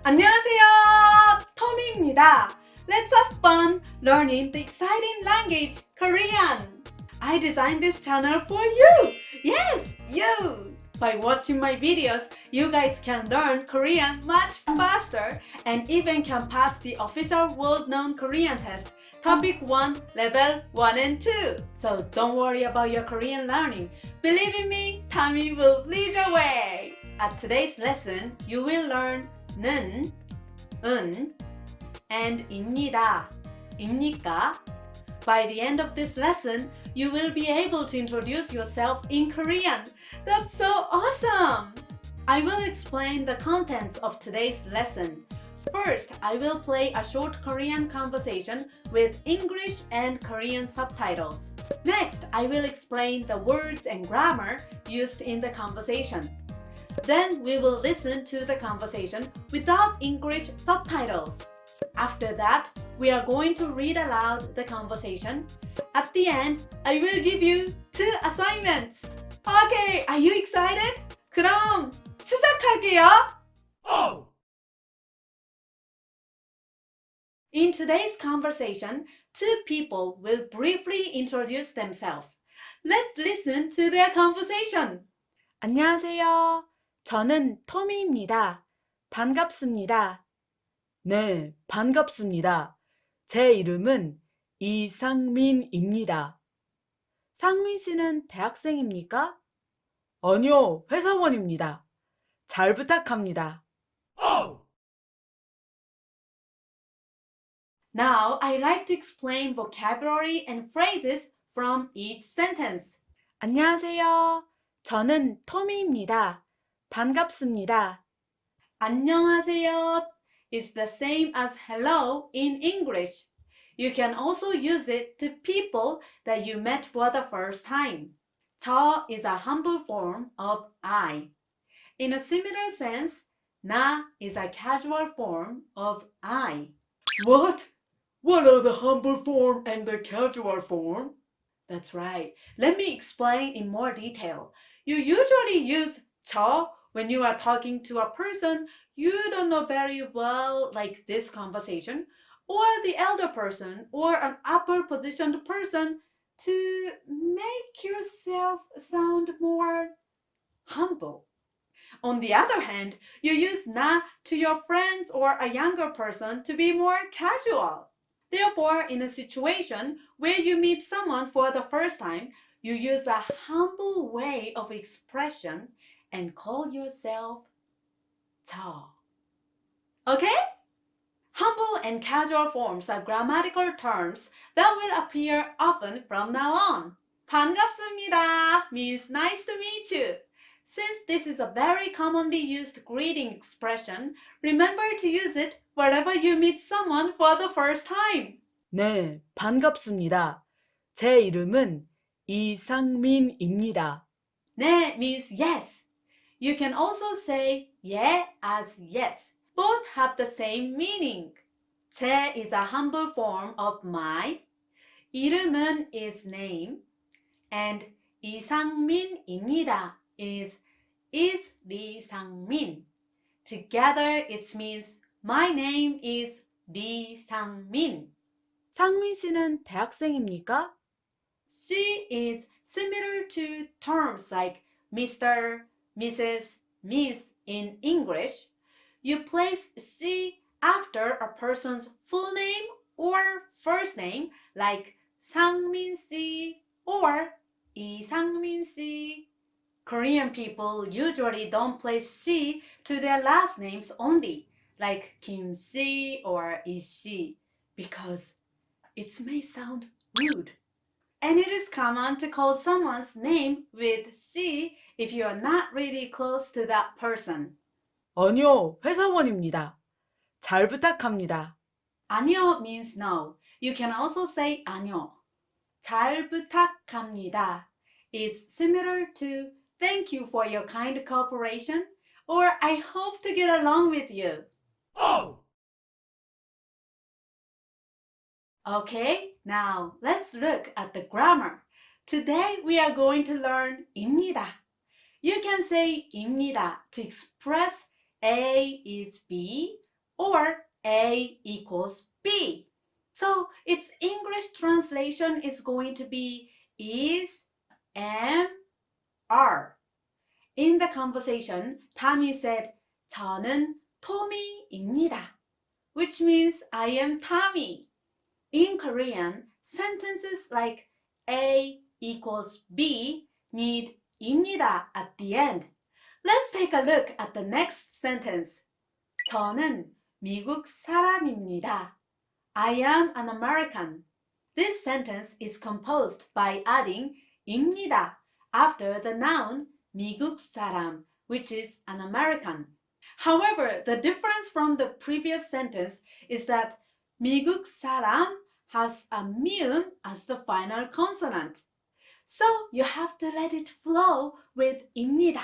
안녕하세요. 토미입니다. Let's have fun learning the exciting language, Korean. I designed this channel for you. Yes, you. By watching my videos, you guys can learn Korean much faster and even can pass the official world-known Korean test, Topic 1, Level 1 and 2. So don't worry about your Korean learning. Believe in me, Tammy will lead the way. At today's lesson, you will learn 는, 은, and 입니다, 입니까? By the end of this lesson, you will be able to introduce yourself in Korean. That's so awesome! I will explain the contents of today's lesson. First, I will play a short Korean conversation with English and Korean subtitles. Next, I will explain the words and grammar used in the conversation. Then we will listen to the conversation without English subtitles. After that, we are going to read aloud the conversation. At the end, I will give you 2 assignments. Okay, are you excited? 그럼 시작할게요. In today's conversation, 2 people will briefly introduce themselves. Let's listen to their conversation. 안녕하세요. 저는 토미입니다. 반갑습니다. 네, 반갑습니다. 제 이름은 이상민입니다. 상민 씨는 대학생입니까? 아니요, 회사원입니다. 잘 부탁합니다. Now, I'd like to explain vocabulary and phrases from each sentence. 안녕하세요. 저는 토미입니다. 반갑습니다. 안녕하세요 is the same as hello in English. You can also use it to people that you met for the first time. 저 is a humble form of I. In a similar sense, 나 is a casual form of I. What? What are the humble form and the casual form? That's right. Let me explain in more detail. You usually use 저 when you are talking to a person you don't know very well, like this conversation, or the elder person or an upper positioned person to make yourself sound more humble. On the other hand, you use 나 to your friends or a younger person to be more casual. Therefore, in a situation where you meet someone for the first time, you use a humble way of expression and call yourself 저. Okay? Humble and casual forms are grammatical terms that will appear often from now on. 반갑습니다 means nice to meet you. Since this is a very commonly used greeting expression, remember to use it whenever you meet someone for the first time. 네, 반갑습니다. 제 이름은 이상민입니다. 네 means yes. You can also say yeah as yes. Both have the same meaning. 제 is a humble form of my. 이름은 is name. And 이상민입니다 is 리상민. Together it means my name is 리상민. 상민 씨는 대학생입니까? She is similar to terms like Mr., Mrs., Miss in English. You place she after a person's full name or first name like 상민 씨 or 이상민 씨. Korean people usually don't place she to their last names only, like Kim 씨 or Lee 씨, because it may sound rude. And it is common to call someone's name with she if you are not really close to that person. 아니요, 회사원입니다. 잘 부탁합니다. 아니요 means no. You can also say 아니요. 잘 부탁합니다. It's similar to thank you for your kind cooperation or I hope to get along with you. Okay, now let's look at the grammar. Today we are going to learn 입니다. You can say 입니다 to express A is B or A equals B. So its English translation is going to be is, am, are. In the conversation, Tammy said, 저는 토미입니다, which means I am Tammy. In Korean, sentences like A equals B need 입니다 at the end. Let's take a look at the next sentence. 저는 미국 사람입니다. I am an American. This sentence is composed by adding 입니다 after the noun 미국 사람, which is an American. However, the difference from the previous sentence is that 미국 사람 has a 미음 as the final consonant. So you have to let it flow with 입니다.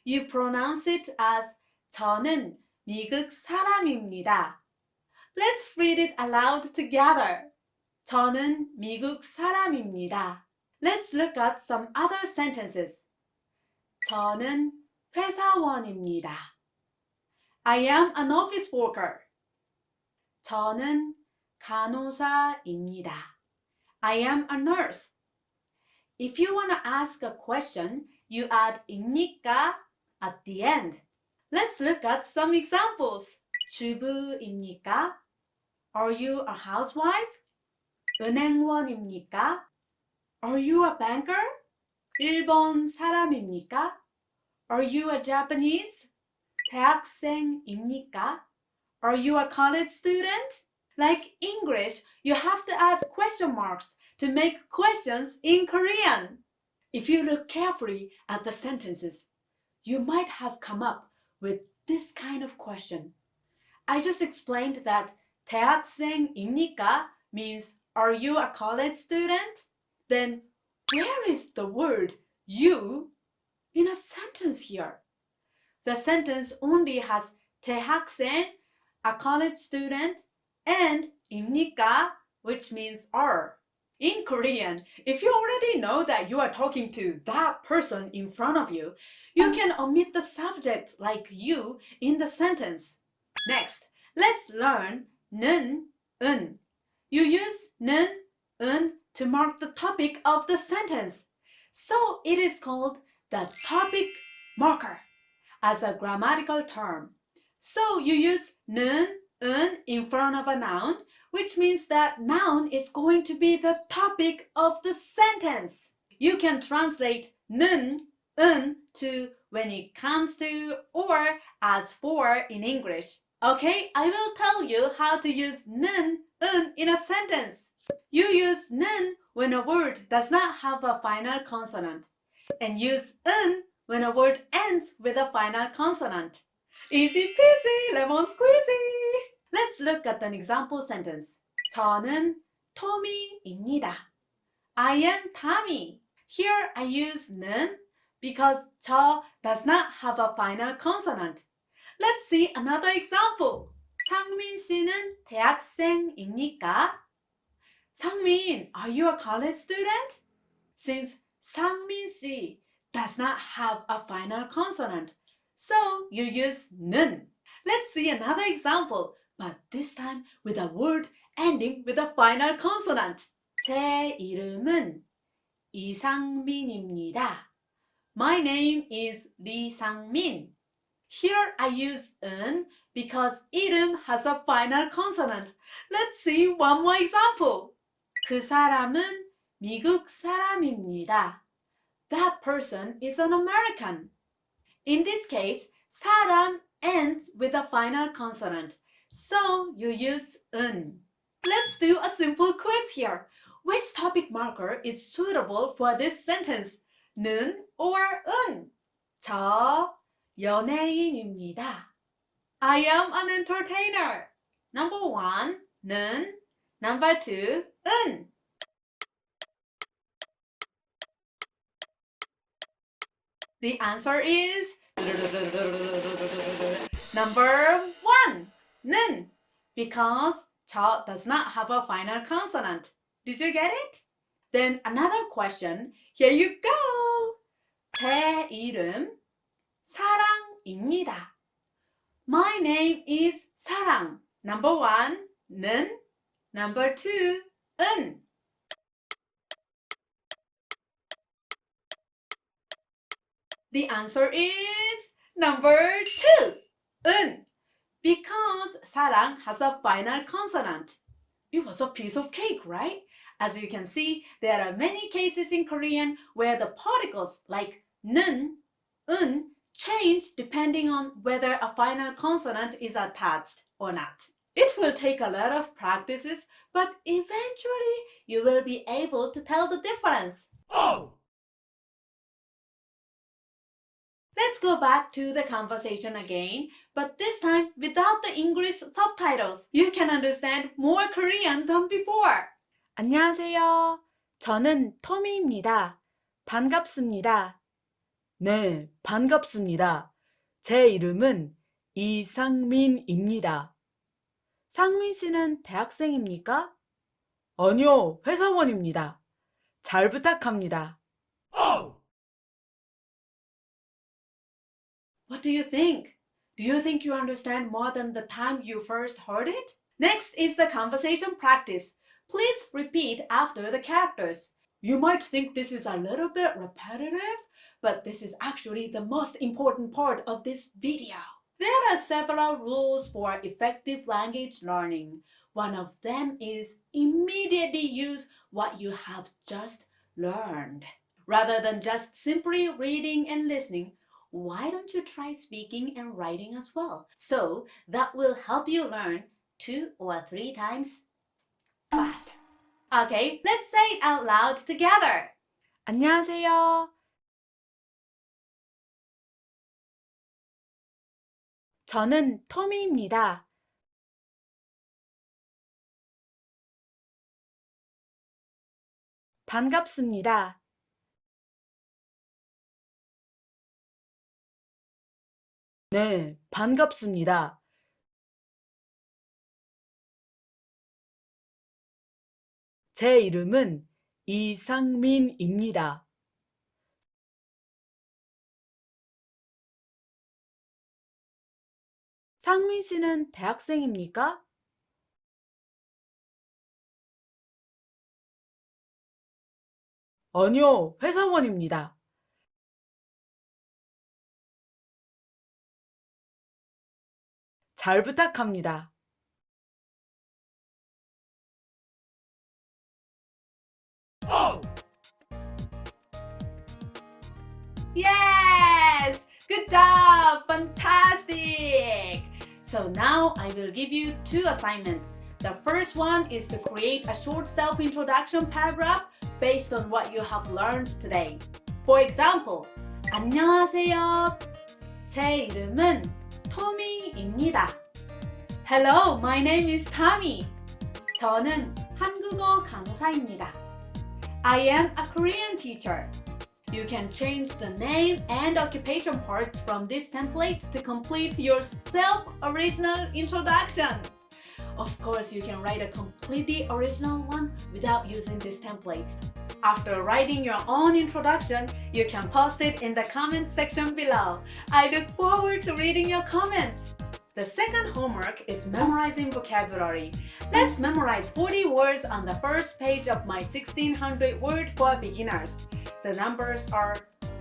You pronounce it as 저는 미국 사람입니다. Let's read it aloud together. 저는 미국 사람입니다. Let's look at some other sentences. 저는 회사원입니다. I am an office worker. 저는 간호사입니다. I am a nurse. If you want to ask a question, you add 입니까 at the end. Let's look at some examples. 주부입니까? Are you a housewife? 은행원입니까? Are you a banker? 일본 사람입니까? Are you a Japanese? 대학생입니까? Are you a college student? Like English, you have to add question marks to make questions in Korean. If you look carefully at the sentences, you might have come up with this kind of question. I just explained that 대학생입니까 means are you a college student? Then where is the word you in a sentence here? The sentence only has 대학생, a college student, and 입니까, which means are. In Korean, if you already know that you are talking to that person in front of you, you can omit the subject like you in the sentence. Next, let's learn 는, 은. You use 는, 은 to mark the topic of the sentence. So it is called the topic marker as a grammatical term. So you use 는, 은 in front of a noun, which means that noun is going to be the topic of the sentence. You can translate 는, 은 to when it comes to or as for in English. Okay, I will tell you how to use 는, 은 in a sentence. You use 는 when a word does not have a final consonant, and use 은 when a word ends with a final consonant. Easy peasy, lemon squeezy. Let's look at an example sentence. 저는 토미입니다. I am Tammy. Here I use 는 because 저 does not have a final consonant. Let's see another example. 상민 씨는 대학생입니까? 상민, are you a college student? Since 상민 씨 does not have a final consonant, so you use 는. Let's see another example, but this time with a word ending with a final consonant. 제 이름은 이상민입니다. My name is 리상민. Here I use 은 because 이름 has a final consonant. Let's see one more example. 그 사람은 미국 사람입니다. That person is an American. In this case, 사람 ends with a final consonant, so you use 은. Let's do a simple quiz here. Which topic marker is suitable for this sentence? 는 or 은? 저 연예인입니다. I am an entertainer. Number 1, 는. Number 2, 은. The answer is number 1, 는. Because 저 does not have a final consonant. Did you get it? Then another question. Here you go. 제 이름 사랑입니다. My name is 사랑. Number 1, 는. Number 2, 은. The answer is number 2, 은. Because 사랑 has a final consonant. It was a piece of cake, right? As you can see, there are many cases in Korean where the particles like 는, 은 change depending on whether a final consonant is attached or not. It will take a lot of practices, but eventually you will be able to tell the difference. Oh! Let's go back to the conversation again, but this time without the English subtitles. You can understand more Korean than before. 안녕하세요. 저는 토미입니다. 반갑습니다. 네, 반갑습니다. 제 이름은 이상민입니다. 상민 씨는 대학생입니까? 아니요, 회사원입니다. 잘 부탁합니다. Oh! What do you think? Do you think you understand more than the time you first heard it? Next is the conversation practice. Please repeat after the characters. You might think this is a little bit repetitive, but this is actually the most important part of this video. There are several rules for effective language learning. One of them is immediately use what you have just learned. Rather than just simply reading and listening, why don't you try speaking and writing as well? So that will help you learn 2 or 3 times faster. Okay, let's say it out loud together. 안녕하세요. 저는 토미입니다. 반갑습니다. 네, 반갑습니다. 제 이름은 이상민입니다. 상민 씨는 대학생입니까? 아니요, 회사원입니다. 잘 부탁합니다. Oh! Yes! Good job! Fantastic! So now I will give you 2 assignments. The first one is to create a short self-introduction paragraph based on what you have learned today. For example, 안녕하세요. 제 이름은 토미입니다. Hello, my name is Tammy. 저는 한국어 강사입니다. I am a Korean teacher. You can change the name and occupation parts from this template to complete your self-original introduction. Of course, you can write a completely original one without using this template. After writing your own introduction, you can post it in the comment section below. I look forward to reading your comments. The second homework is memorizing vocabulary. Let's memorize 40 words on the first page of my 1600 word for beginners. The numbers are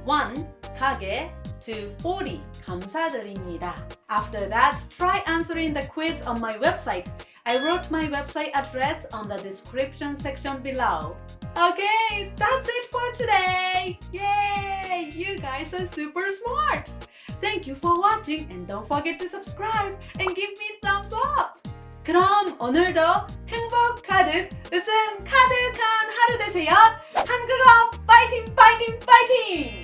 1, 가게, to 40, 감사드립니다. After that, try answering the quiz on my website. I wrote my website address on the description section below. Okay, that's it for today! Yay! You guys are super smart! Thank you for watching and don't forget to subscribe and give me thumbs up! 그럼 오늘도 행복 가득, 웃음 가득한 하루 되세요! 한국어 파이팅 파이팅 파이팅!